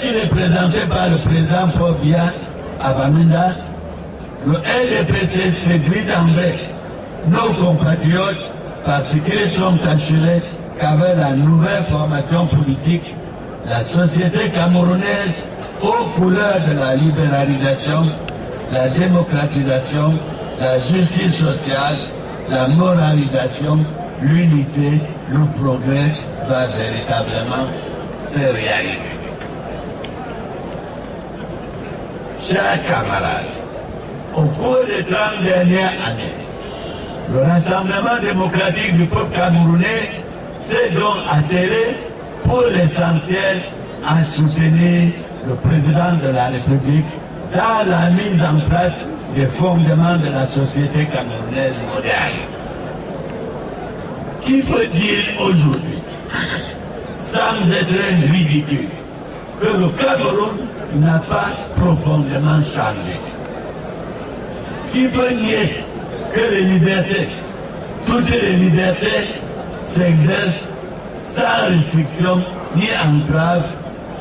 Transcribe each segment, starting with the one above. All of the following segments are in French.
qu'il est présenté par le président Paul Biya à Bamenda, le LDPC séduit d'emblée nos compatriotes parce qu'ils sont assurés qu'avec la nouvelle formation politique, la société camerounaise, aux couleurs de la libéralisation, la démocratisation, la justice sociale, la moralisation, l'unité, le progrès va véritablement se réaliser. Chers camarades, au cours des 30 dernières années, le Rassemblement démocratique du peuple camerounais s'est donc attelé pour l'essentiel à soutenir le président de la République dans la mise en place des fondements de la société camerounaise moderne. Qui peut dire aujourd'hui, sans être ridicule, que le Cameroun n'a pas profondément changé? Qui peut nier que les libertés, toutes les libertés, s'exercent sans restriction ni entrave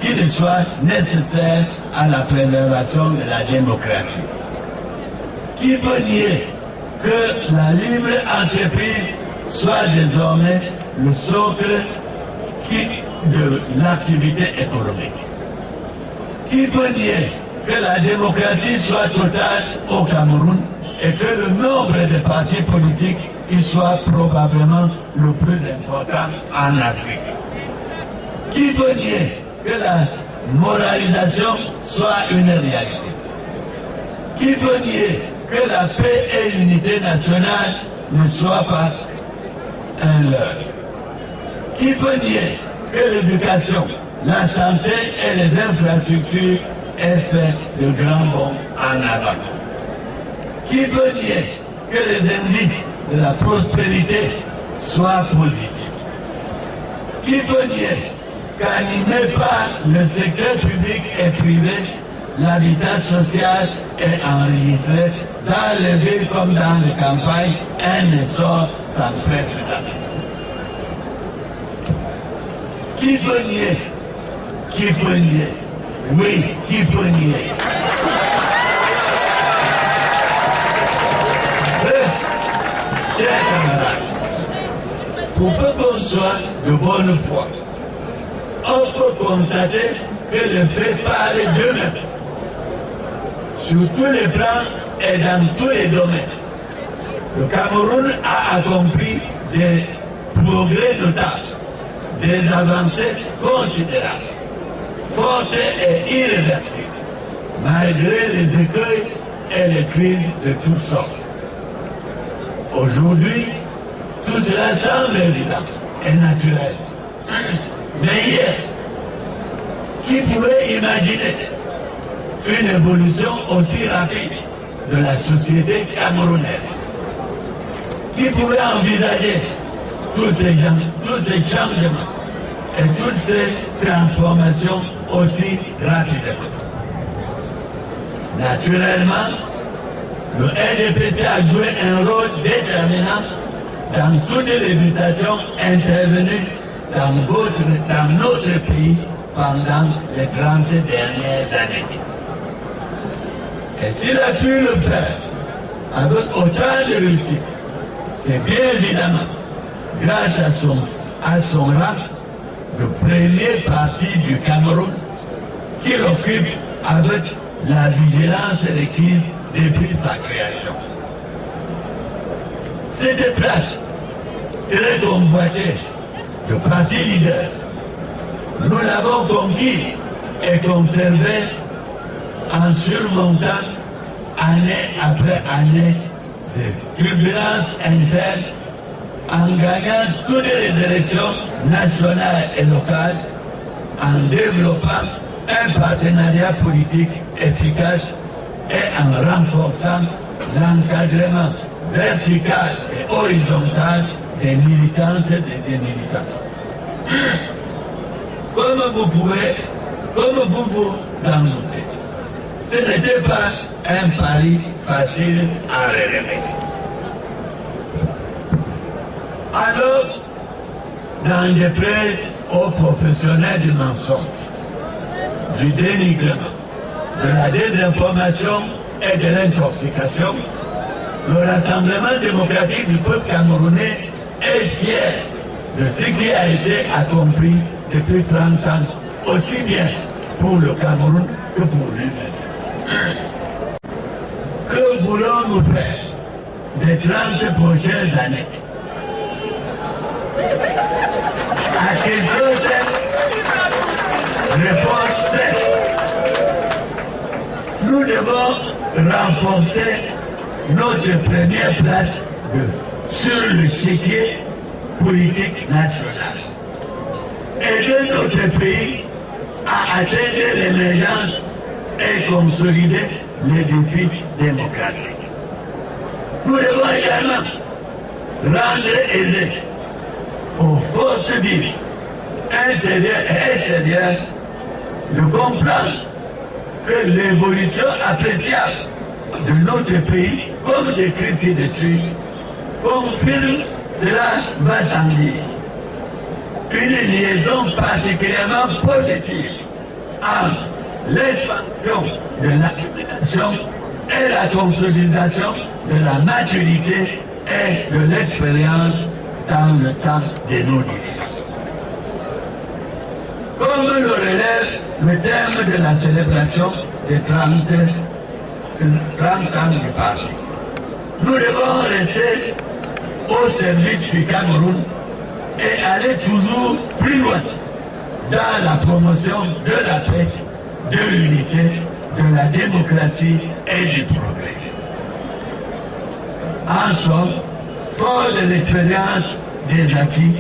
qui ne soit nécessaire à la préservation de la démocratie? Qui peut nier que la libre entreprise soit désormais le socle de l'activité économique? Qui peut nier que la démocratie soit totale au Cameroun et que le nombre de partis politiques y soit probablement le plus important en Afrique? Qui peut nier que la moralisation soit une réalité? Qui peut nier que la paix et l'unité nationale ne soient pas un leurre? Qui peut nier que l'éducation, la santé et les infrastructures aient fait de grands bonds en avant? Qui peut nier que les indices de la prospérité soient positifs? Qui peut nier qu'animé par le secteur public et privé, l'habitat social est enregistré dans les villes comme dans les campagnes un essor sans précédent? Qui peut nier? Qui peut nier? Oui, qui peut nier? Chers camarades, pour peu qu'on soit de bonne foi, on peut constater que les faits parlent d'eux-mêmes. Sur tous les plans et dans tous les domaines, le Cameroun a accompli des progrès notables, des avancées considérables, fortes et irréversibles, malgré les écueils et les crises de toutes sortes. Aujourd'hui, tout cela semble évident et naturel. Mais hier, qui pouvait imaginer une évolution aussi rapide de la société camerounaise? Qui pouvait envisager tous ces changements et toutes ces transformations aussi rapidement? Naturellement, le LDPC a joué un rôle déterminant dans toutes les mutations intervenues dans notre pays pendant les 30 dernières années. Et s'il a pu le faire avec autant de réussite, c'est bien évidemment grâce à son rang de premier parti du Cameroun qu'il occupe avec la vigilance requise depuis sa création. Cette place très convoitée de parti leader, nous l'avons conquis et conservé en surmontant année après année de turbulences internes, en gagnant toutes les élections nationales et locales, en développant un partenariat politique efficace et en renforçant l'encadrement vertical et horizontal des militantes et des militants. Comme vous vous en doutez, ce n'était pas un pari facile à relever. Alors, dans des prêts aux professionnels du mensonge, du dénigrement, de la désinformation et de l'intoxication, le Rassemblement démocratique du peuple camerounais est fier de ce qui a été accompli depuis 30 ans, aussi bien pour le Cameroun que pour lui-même. Que voulons-nous faire des 30 prochaines années? À quelle chose réponse c'est? Nous devons renforcer notre première place sur le chéquier politique national. Aider notre pays à atteindre l'émergence et consolider les défis démocratiques. Nous devons également rendre aisé aux forces vives, intérieures et extérieures, de comprendre que l'évolution appréciable de notre pays, comme décrit ci-dessus, confirme cela va sans dire. Une liaison particulièrement positive entre l'expansion de l'accumulation et la consolidation de la maturité et de l'expérience dans le temps de nos dirigeants. Comme le relève le terme de la célébration des 30 ans du parti, nous devons rester au service du Cameroun et aller toujours plus loin dans la promotion de la paix, de l'unité, de la démocratie et du progrès. En somme, fort de l'expérience des acquis,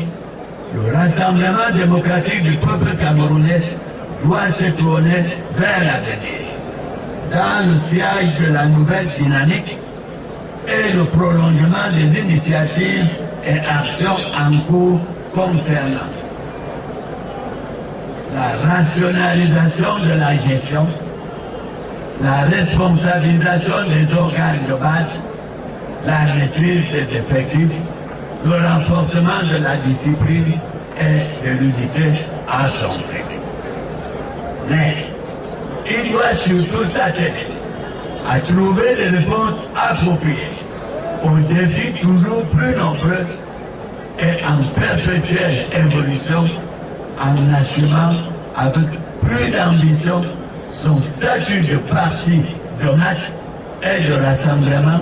le Rassemblement démocratique du peuple camerounais doit se tourner vers l'avenir, dans le sillage de la nouvelle dynamique et le prolongement des initiatives et actions en cours concernant la rationalisation de la gestion, la responsabilisation des organes de base, la maîtrise des effectifs, le renforcement de la discipline et de l'unité à son sein. Mais il doit surtout s'atteler à trouver des réponses appropriées aux défis toujours plus nombreux et en perpétuelle évolution, en assumant avec plus d'ambition son statut de parti de masse et de rassemblement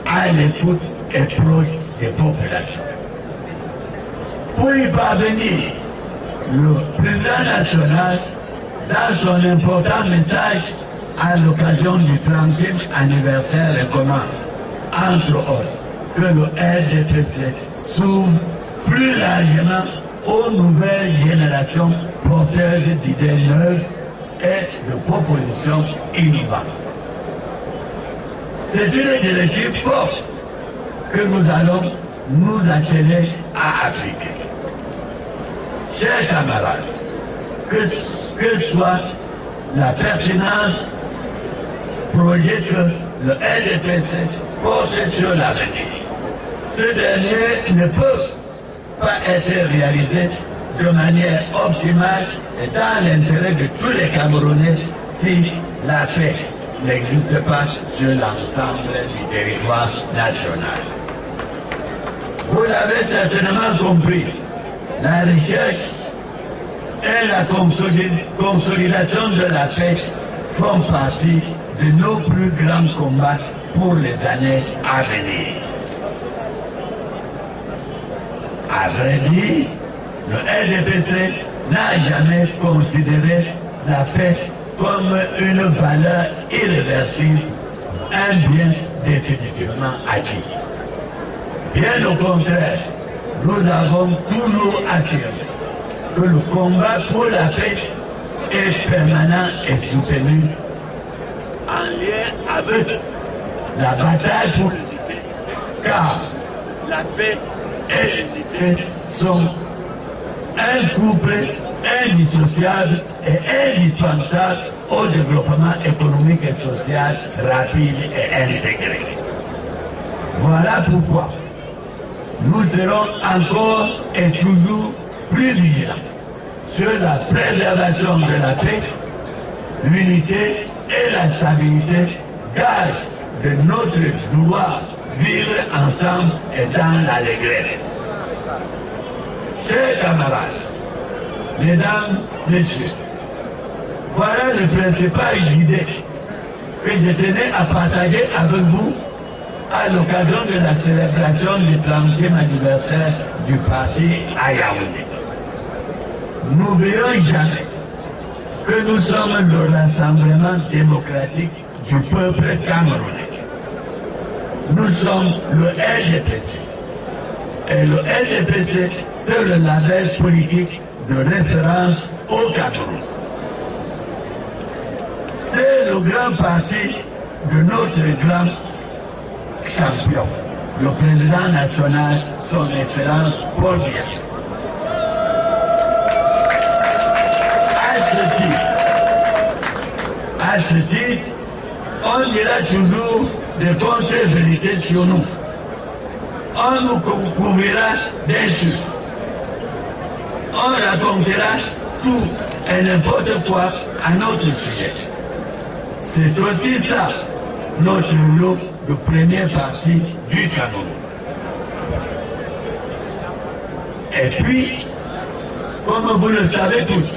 à l'écoute et proche des populations. Pour y parvenir, le président national, dans son important message à l'occasion du 30e anniversaire, recommande, entre autres, que le RDPC s'ouvre plus largement aux nouvelles générations porteuses d'idées neuves et de propositions innovantes. C'est une directive forte que nous allons nous atteler à appliquer. Chers camarades, que soit la pertinence projet que le RDPC porte sur l'avenir, ce dernier ne peut pas être réalisé de manière optimale et dans l'intérêt de tous les Camerounais si la paix n'existe pas sur l'ensemble du territoire national. Vous l'avez certainement compris, la recherche et la consolidation de la paix font partie de nos plus grands combats pour les années à venir. À vrai dire, le RDPC n'a jamais considéré la paix comme une valeur irréversible, un bien définitivement acquis. Bien au contraire, nous avons toujours affirmé que le combat pour la paix est permanent et soutenu en lien avec la bataille pour l'unité, car la paix et l'unité sont un couple indissociable et indispensable au développement économique et social rapide et intégré. Voilà pourquoi nous serons encore et toujours plus vigilants sur la préservation de la paix l'unité et la stabilité, gage de notre vouloir vivre ensemble et dans l'allégresse. Chers camarades, mesdames, messieurs, voilà le principal idée que je tenais à partager avec vous à l'occasion de la célébration du 30e anniversaire du parti à Yaoundé. N'oublions jamais que nous sommes le rassemblement démocratique du peuple camerounais. Nous sommes le LDPC. Et le LDPC, c'est le label politique de référence au Cameroun. C'est le grand parti de notre grand champion, le président national, son Excellence Paul Biya. À ce titre, on dira toujours des contre-vérités sur nous. On nous couvrira d'insultes. On racontera tout et n'importe quoi à notre sujet. C'est aussi ça notre lot de premier parti du Cameroun. Et puis, comme vous le savez tous,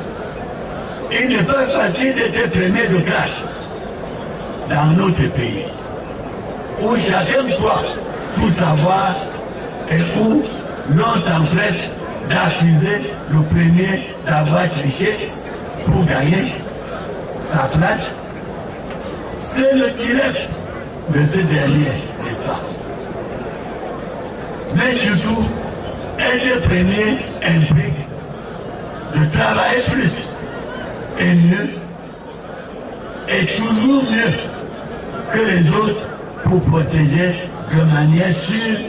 il n'est pas facile d'être premier de classe dans notre pays, où chacun croit tout savoir et où l'on s'empresse d'accuser le premier d'avoir triché pour gagner sa place. C'est le dilemme de ce dernier, n'est-ce pas? Mais surtout, être premier implique de travailler plus et mieux, et toujours mieux que les autres pour protéger de manière sûre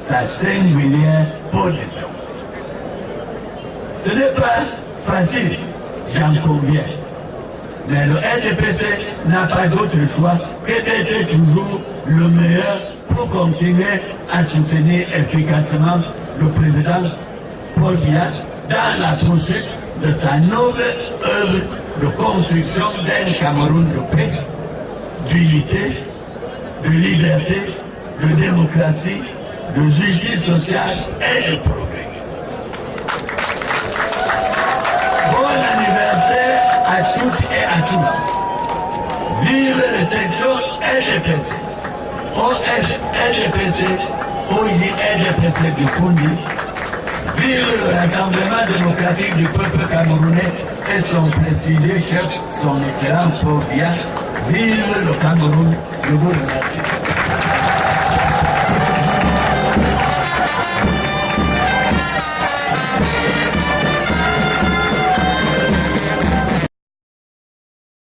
sa singulière position. Ce n'est pas facile, j'en conviens. Mais le LDPC n'a pas d'autre choix que d'être toujours le meilleur pour continuer à soutenir efficacement le président Paul Biya dans la poursuite de sa noble œuvre de construction d'un Cameroun de paix, d'unité, de liberté, de démocratie, de justice sociale et de progrès. Bon anniversaire à toutes et à tous. Vive les sections LDPC, OF LDPC, OJ LDPC du Kundi. Vive le Rassemblement démocratique du peuple camerounais et son prestigieux chef, son excellent Paul Biya. Vive le Cameroun, je vous remercie.